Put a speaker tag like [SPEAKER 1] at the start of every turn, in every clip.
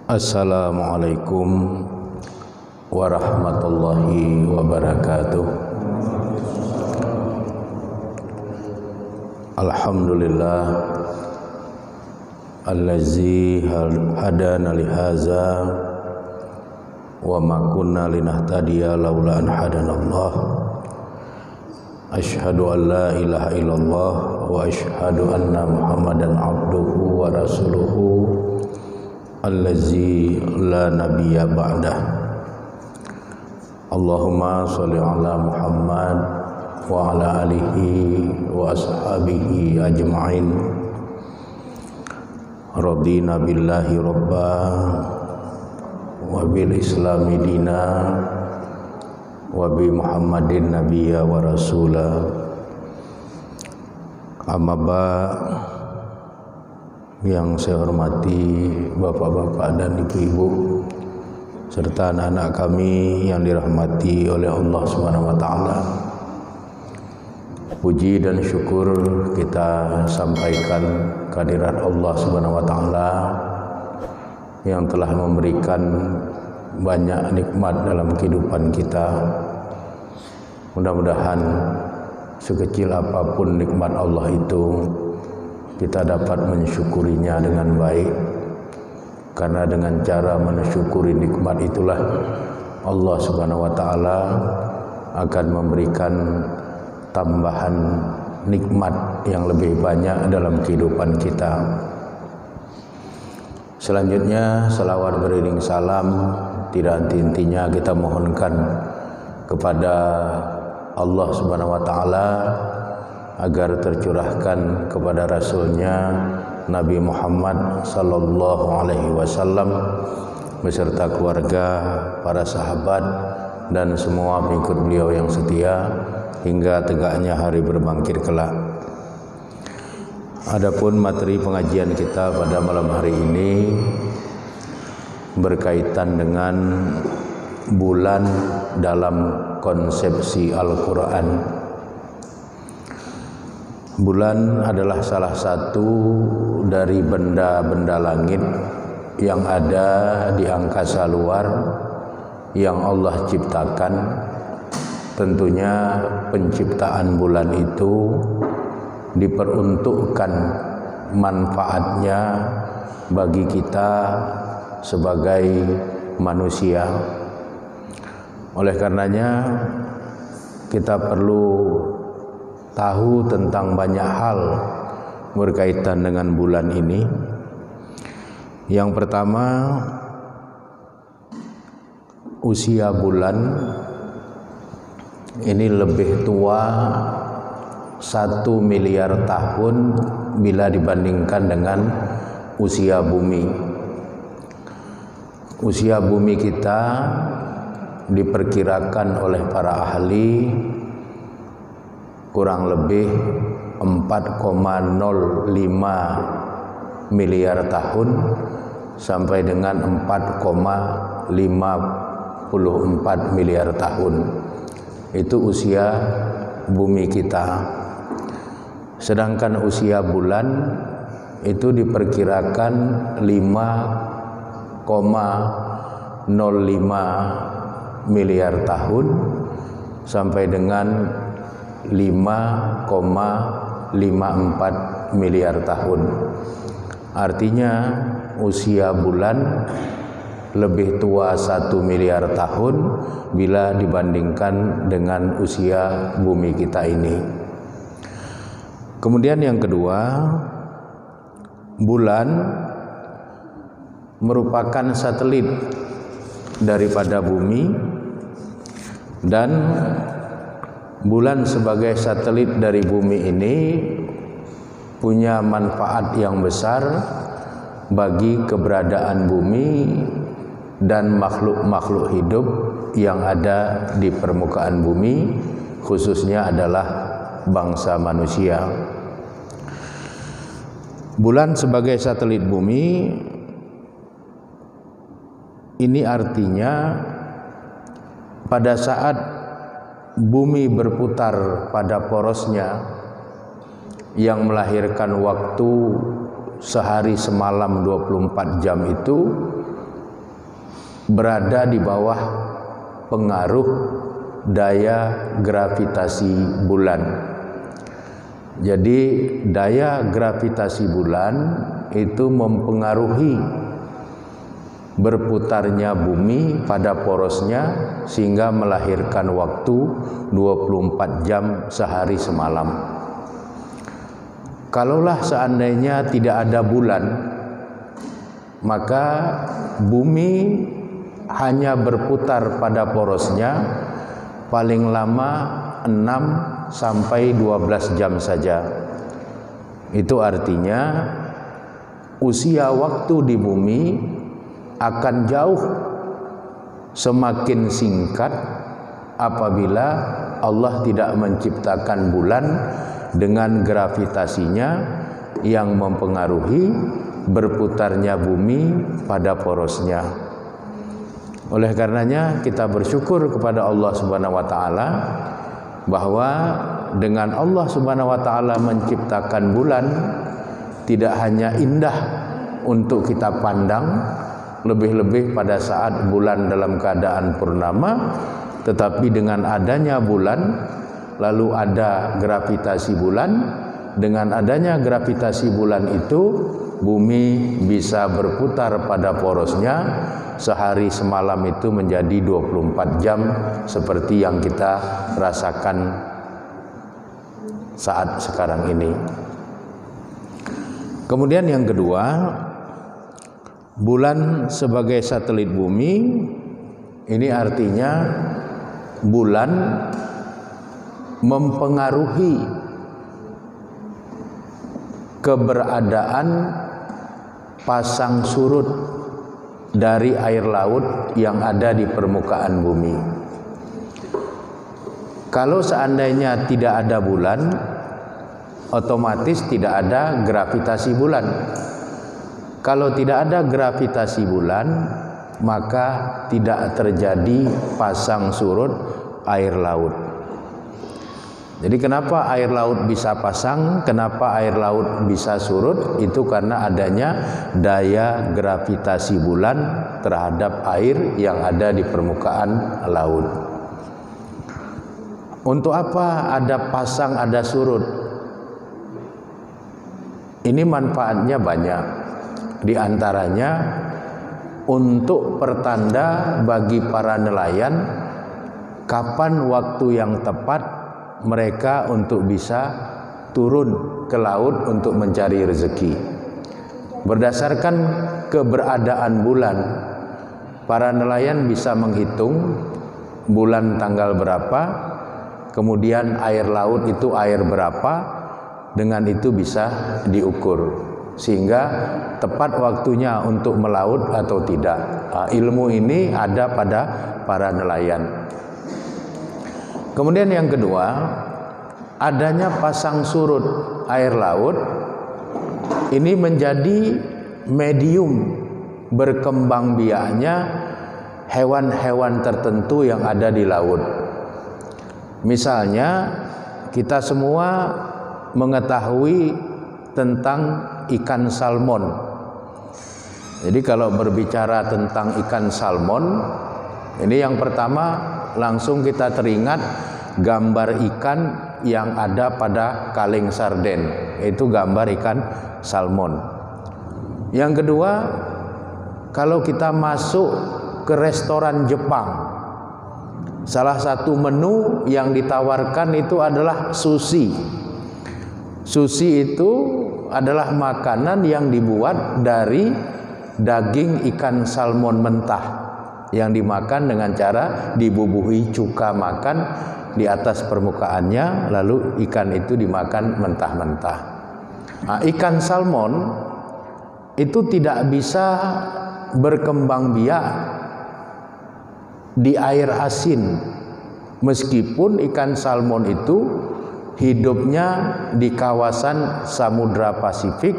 [SPEAKER 1] Assalamualaikum warahmatullahi wabarakatuh. Alhamdulillah allazi hadana lihaza wa ma kunna linahtadiya laula an hadanallah. Asyhadu an la ilaha illallah wa asyhadu anna Muhammadan abduhu wa rasuluhu allazi la nabiyya ba'dah. Allahumma sholli ala Muhammad wa ala alihi wa ashabihi ajma'in. Radina billahi rabba wa bil islami dina wa bi Muhammadin nabiyya wa rasula. Amma yang saya hormati bapak-bapak dan ibu-ibu serta anak-anak kami yang dirahmati oleh Allah Subhanahu wa taala. Puji dan syukur kita sampaikan kehadirat Allah Subhanahu wa taala yang telah memberikan banyak nikmat dalam kehidupan kita. Mudah-mudahan sekecil apapun nikmat Allah itu, kita dapat mensyukurinya dengan baik, karena dengan cara mensyukuri nikmat itulah Allah Subhanahu wa taala akan memberikan tambahan nikmat yang lebih banyak dalam kehidupan kita. Selanjutnya selawat beriring salam tidak henti-hentinya kita mohonkan kepada Allah Subhanahu wa taala agar tercurahkan kepada Rasulnya Nabi Muhammad sallallahu alaihi wasallam beserta keluarga, para sahabat dan semua pengikut beliau yang setia hingga tegaknya hari berbangkit kelak. Adapun materi pengajian kita pada malam hari ini berkaitan dengan bulan dalam konsepsi Al-Quran. Bulan adalah salah satu dari benda-benda langit yang ada di angkasa luar yang Allah ciptakan. Tentunya penciptaan bulan itu diperuntukkan manfaatnya bagi kita sebagai manusia. Oleh karenanya kita perlu tahu tentang banyak hal berkaitan dengan bulan ini. Yang pertama, usia bulan ini lebih tua 1 miliar tahun bila dibandingkan dengan usia bumi. Usia bumi kita diperkirakan oleh para ahli kurang lebih 4,05 miliar tahun sampai dengan 4,54 miliar tahun. Itu usia bumi kita. Sedangkan usia bulan itu diperkirakan 5,05 miliar tahun sampai dengan 5,54 miliar tahun. Artinya usia bulan lebih tua 1 miliar tahun bila dibandingkan dengan usia bumi kita ini. Kemudian yang kedua, bulan merupakan satelit daripada bumi, dan bulan sebagai satelit dari bumi ini punya manfaat yang besar bagi keberadaan bumi dan makhluk-makhluk hidup yang ada di permukaan bumi, khususnya adalah bangsa manusia. Bulan sebagai satelit bumi ini artinya pada saat bumi berputar pada porosnya yang melahirkan waktu sehari semalam 24 jam itu, berada di bawah pengaruh daya gravitasi bulan. Jadi daya gravitasi bulan itu mempengaruhi berputarnya bumi pada porosnya sehingga melahirkan waktu 24 jam sehari semalam. Kalaulah seandainya tidak ada bulan, maka bumi hanya berputar pada porosnya paling lama 6 sampai 12 jam saja. Itu artinya usia waktu di bumi akan jauh semakin singkat apabila Allah tidak menciptakan bulan dengan gravitasinya yang mempengaruhi berputarnya bumi pada porosnya. Oleh karenanya kita bersyukur kepada Allah Subhanahu wa taala bahwa dengan Allah Subhanahu wa taala menciptakan bulan tidak hanya indah untuk kita pandang, lebih-lebih pada saat bulan dalam keadaan purnama, tetapi dengan adanya bulan lalu ada gravitasi bulan. Dengan adanya gravitasi bulan itu bumi bisa berputar pada porosnya sehari semalam itu menjadi 24 jam seperti yang kita rasakan saat sekarang ini. Kemudian yang kedua, bulan sebagai satelit bumi, ini artinya bulan mempengaruhi keberadaan pasang surut dari air laut yang ada di permukaan bumi. Kalau seandainya tidak ada bulan, otomatis tidak ada gravitasi bulan. Kalau tidak ada gravitasi bulan, maka tidak terjadi pasang surut air laut. Jadi kenapa air laut bisa pasang, kenapa air laut bisa surut? Itu karena adanya daya gravitasi bulan terhadap air yang ada di permukaan laut. Untuk apa ada pasang, ada surut? Ini manfaatnya banyak. Di antaranya untuk pertanda bagi para nelayan kapan waktu yang tepat mereka untuk bisa turun ke laut untuk mencari rezeki. Berdasarkan keberadaan bulan, para nelayan bisa menghitung bulan tanggal berapa, kemudian air laut itu air berapa, dengan itu bisa diukur sehingga tepat waktunya untuk melaut atau tidak. Ilmu ini ada pada para nelayan. Kemudian yang kedua, adanya pasang surut air laut ini menjadi medium berkembang biaknya hewan-hewan tertentu yang ada di laut. Misalnya kita semua mengetahui tentang ikan salmon. Jadi kalau berbicara tentang ikan salmon, ini yang pertama langsung kita teringat gambar ikan yang ada pada kaleng sarden, itu gambar ikan salmon. Yang kedua, kalau kita masuk ke restoran Jepang, salah satu menu yang ditawarkan itu adalah sushi. Sushi itu adalah makanan yang dibuat dari daging ikan salmon mentah yang dimakan dengan cara dibubuhi cuka makan di atas permukaannya, lalu ikan itu dimakan mentah-mentah. Nah, ikan salmon itu tidak bisa berkembang biak di air asin, meskipun ikan salmon itu hidupnya di kawasan Samudra Pasifik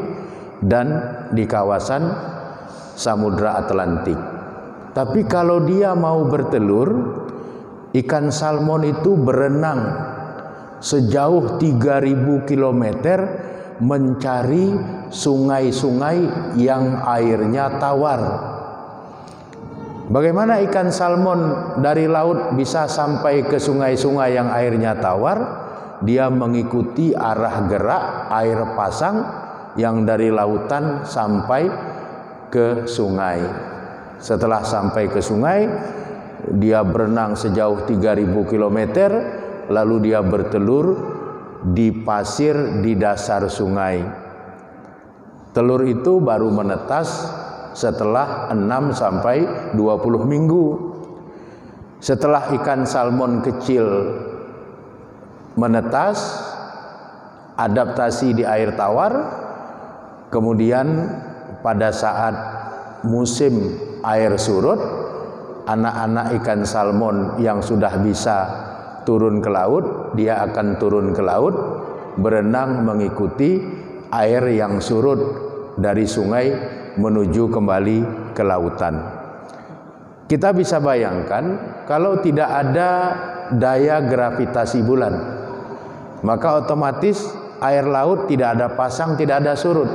[SPEAKER 1] dan di kawasan Samudra Atlantik. Tapi kalau dia mau bertelur, ikan salmon itu berenang sejauh 3000 km mencari sungai-sungai yang airnya tawar. Bagaimana ikan salmon dari laut bisa sampai ke sungai-sungai yang airnya tawar? Dia mengikuti arah gerak air pasang yang dari lautan sampai ke sungai. Setelah sampai ke sungai, dia berenang sejauh 3000 km, lalu dia bertelur di pasir di dasar sungai. Telur itu baru menetas setelah 6 sampai 20 minggu. Setelah ikan salmon kecil menetas, adaptasi di air tawar, kemudian pada saat musim air surut, anak-anak ikan salmon yang sudah bisa turun ke laut, dia akan turun ke laut, berenang mengikuti air yang surut dari sungai menuju kembali ke lautan. Kita bisa bayangkan kalau tidak ada daya gravitasi bulan, maka otomatis air laut tidak ada pasang, tidak ada surut,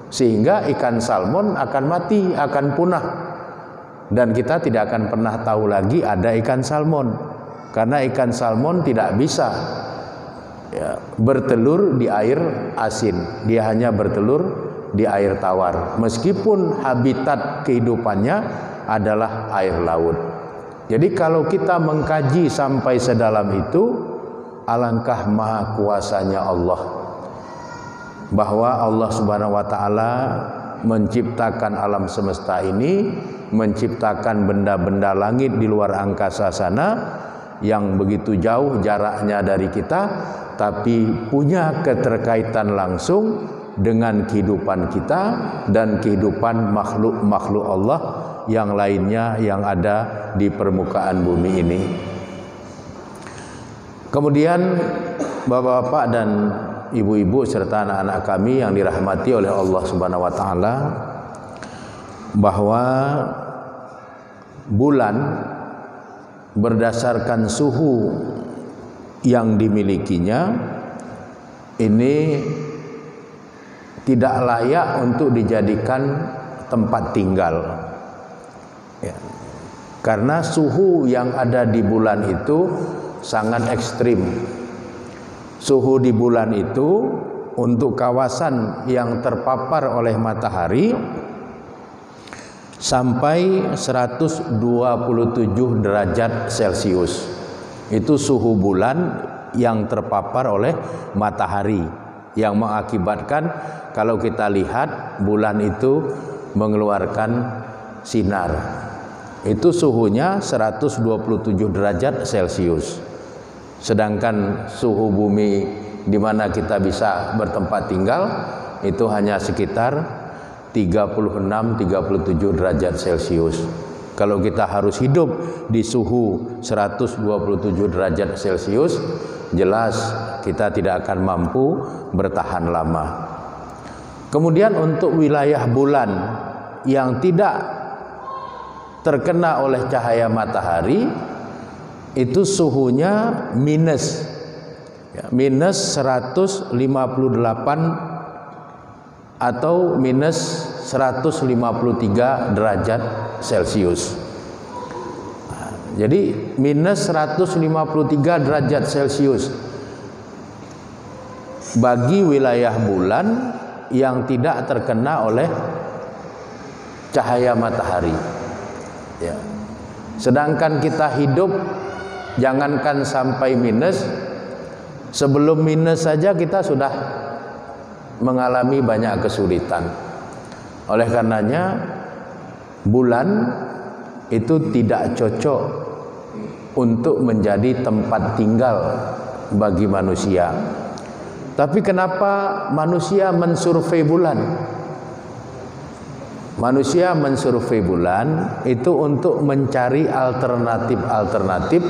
[SPEAKER 1] sehingga ikan salmon akan mati, akan punah, dan kita tidak akan pernah tahu lagi ada ikan salmon, karena ikan salmon tidak bisa bertelur di air asin, dia hanya bertelur di air tawar, meskipun habitat kehidupannya adalah air laut. Jadi kalau kita mengkaji sampai sedalam itu, alangkah maha kuasanya Allah, bahwa Allah Subhanahu wa taala menciptakan alam semesta ini, menciptakan benda-benda langit di luar angkasa sana yang begitu jauh jaraknya dari kita, tapi punya keterkaitan langsung dengan kehidupan kita dan kehidupan makhluk-makhluk Allah yang lainnya yang ada di permukaan bumi ini. Kemudian bapak-bapak dan ibu-ibu serta anak-anak kami yang dirahmati oleh Allah Subhanahu wa taala, bahwa bulan berdasarkan suhu yang dimilikinya ini tidak layak untuk dijadikan tempat tinggal, ya. Karena suhu yang ada di bulan itu sangat ekstrim. Suhu di bulan itu untuk kawasan yang terpapar oleh matahari sampai 127 derajat Celcius. Itu suhu bulan yang terpapar oleh matahari, yang mengakibatkan kalau kita lihat bulan itu mengeluarkan sinar. Itu suhunya 127 derajat Celcius. Sedangkan suhu bumi di mana kita bisa bertempat tinggal itu hanya sekitar 36-37 derajat Celcius. Kalau kita harus hidup di suhu 127 derajat Celcius, jelas kita tidak akan mampu bertahan lama. Kemudian untuk wilayah bulan yang tidak terkena oleh cahaya matahari, itu suhunya minus 158 atau minus 153 derajat Celcius. Jadi minus 153 derajat Celcius bagi wilayah bulan yang tidak terkena oleh cahaya matahari, ya. Sedangkan kita hidup, jangankan sampai minus, sebelum minus saja kita sudah mengalami banyak kesulitan. Oleh karenanya bulan itu tidak cocok untuk menjadi tempat tinggal bagi manusia. Tapi kenapa manusia mensurvei bulan? Manusia mensurvei bulan itu untuk mencari alternatif-alternatif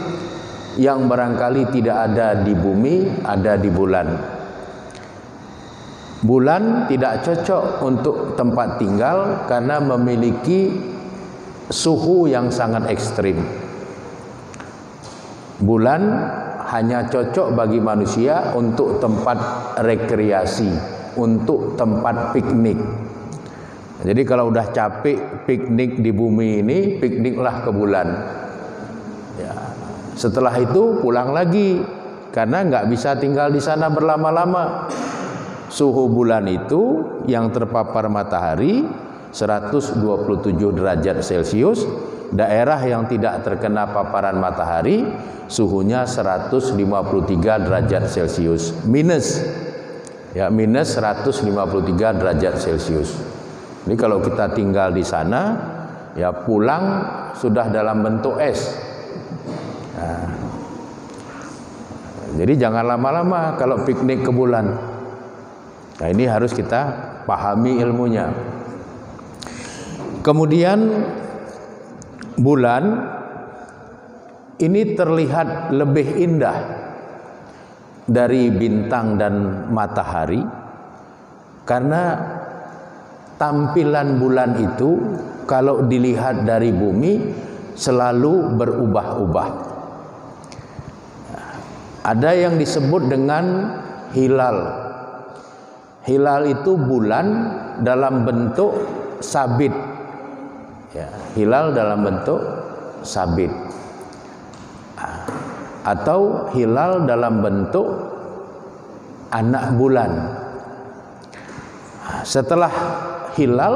[SPEAKER 1] yang barangkali tidak ada di bumi, ada di bulan. Bulan tidak cocok untuk tempat tinggal karena memiliki suhu yang sangat ekstrim. Bulan hanya cocok bagi manusia untuk tempat rekreasi, untuk tempat piknik. Jadi kalau udah capek piknik di bumi ini, pikniklah ke bulan. Ya. Setelah itu pulang lagi, karena nggak bisa tinggal di sana berlama-lama. Suhu bulan itu yang terpapar matahari 127 derajat Celcius. Daerah yang tidak terkena paparan matahari suhunya 153 derajat Celcius. Minus 153 derajat Celcius. Jadi kalau kita tinggal di sana, ya pulang sudah dalam bentuk es. Nah, jadi jangan lama-lama kalau piknik ke bulan. Nah, ini harus kita pahami ilmunya. Kemudian bulan ini terlihat lebih indah dari bintang dan matahari karena tampilan bulan itu kalau dilihat dari bumi selalu berubah-ubah. Ada yang disebut dengan hilal. Hilal itu bulan dalam bentuk sabit. Ya, hilal dalam bentuk sabit. Atau hilal dalam bentuk anak bulan. Setelah hilal,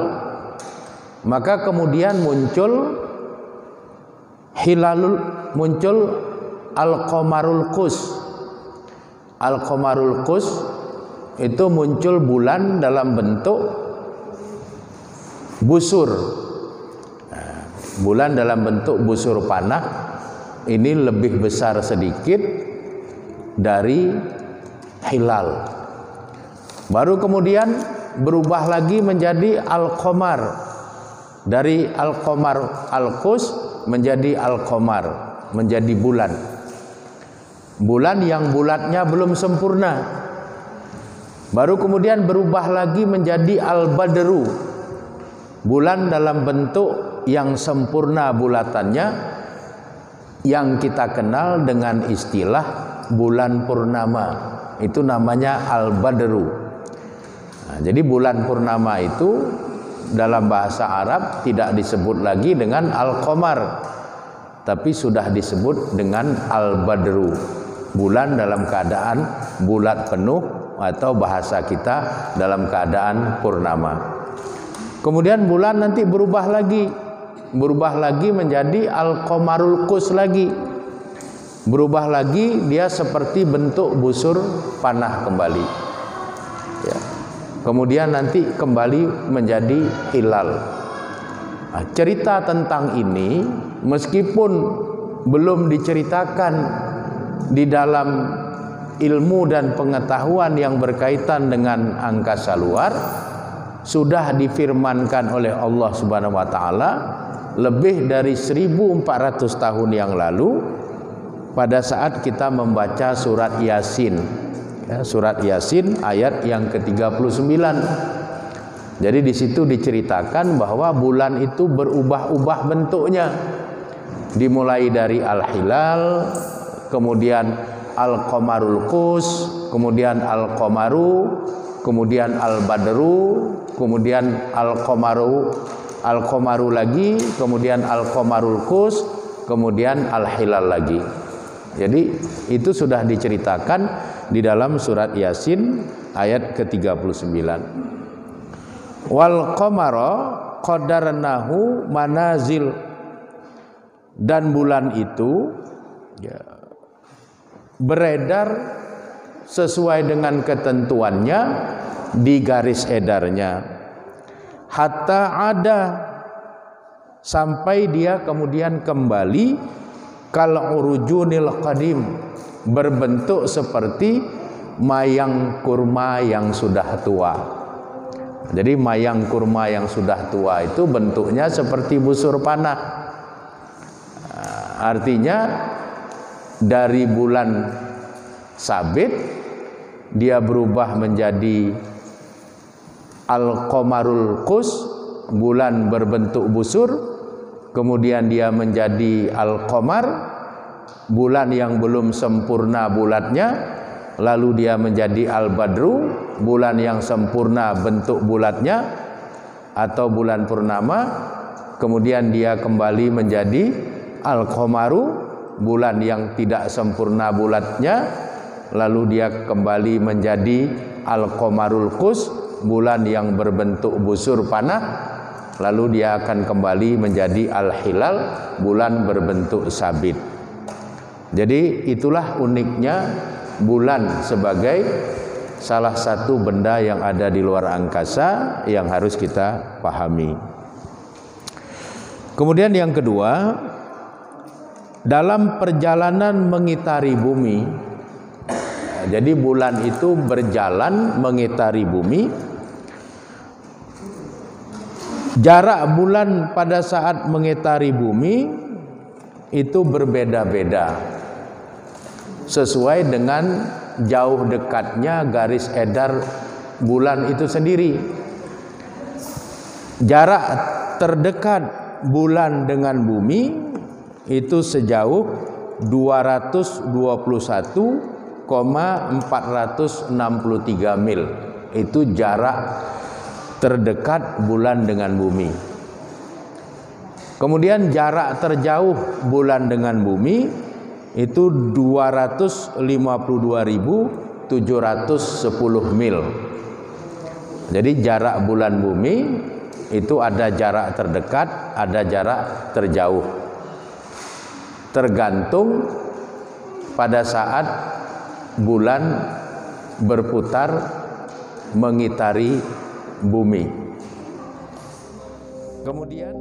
[SPEAKER 1] maka kemudian muncul al-qamarul qus. Al-qamarul qus itu muncul bulan dalam bentuk busur. Bulan dalam bentuk busur panah ini lebih besar sedikit dari hilal. Baru kemudian berubah lagi menjadi al-qamar. Dari al-qamar al-qus menjadi al-qamar, menjadi bulan. Bulan yang bulatnya belum sempurna. Baru kemudian berubah lagi menjadi al-badru. Bulan dalam bentuk yang sempurna bulatannya, yang kita kenal dengan istilah bulan purnama. Itu namanya al-badru. Nah, jadi bulan purnama itu dalam bahasa Arab tidak disebut lagi dengan al-qamar, tapi sudah disebut dengan al-badru. Bulan dalam keadaan bulat penuh, atau bahasa kita dalam keadaan purnama. Kemudian bulan nanti berubah lagi menjadi al-qamarul qus lagi. Berubah lagi, dia seperti bentuk busur panah kembali. Ya. Kemudian nanti kembali menjadi hilal. Nah, cerita tentang ini meskipun belum diceritakan di dalam ilmu dan pengetahuan yang berkaitan dengan angkasa luar, sudah difirmankan oleh Allah Subhanahu wa taala lebih dari 1400 tahun yang lalu pada saat kita membaca surat Yasin. Ya, surat Yasin ayat yang ke-39. Jadi di situ diceritakan bahwa bulan itu berubah-ubah bentuknya. Dimulai dari al-hilal, kemudian al-qamarul qus, kemudian al-qamaru, kemudian al-badru, kemudian al-qamaru lagi, kemudian al-qamarul qus, kemudian al-hilal lagi. Jadi itu sudah diceritakan di dalam surat Yasin ayat ke-39. Wal qamara qadarnahu manazil, dan bulan itu ya, beredar sesuai dengan ketentuannya di garis edarnya, hatta ada, sampai dia kemudian kembali kal urujunil qadim, berbentuk seperti mayang kurma yang sudah tua. Jadi mayang kurma yang sudah tua itu bentuknya seperti busur panah. Artinya dari bulan sabit dia berubah menjadi al-qamarul qus, bulan berbentuk busur, kemudian dia menjadi al-qamar, bulan yang belum sempurna bulatnya, lalu dia menjadi al-badru, bulan yang sempurna bentuk bulatnya, atau bulan purnama, kemudian dia kembali menjadi al-qamaru, bulan yang tidak sempurna bulatnya, lalu dia kembali menjadi al-qamarul qus, bulan yang berbentuk busur panah, lalu dia akan kembali menjadi al-hilal, bulan berbentuk sabit. Jadi itulah uniknya bulan sebagai salah satu benda yang ada di luar angkasa yang harus kita pahami. Kemudian yang kedua, dalam perjalanan mengitari bumi, jadi bulan itu berjalan mengitari bumi. Jarak bulan pada saat mengitari bumi itu berbeda-beda sesuai dengan jauh dekatnya garis edar bulan itu sendiri. Jarak terdekat bulan dengan bumi itu sejauh 221,463 mil. Itu jarak terdekat bulan dengan bumi. Kemudian jarak terjauh bulan dengan bumi itu 252.710 mil. Jadi jarak bulan bumi itu ada jarak terdekat, ada jarak terjauh. Tergantung pada saat bulan berputar mengitari bumi. Kemudian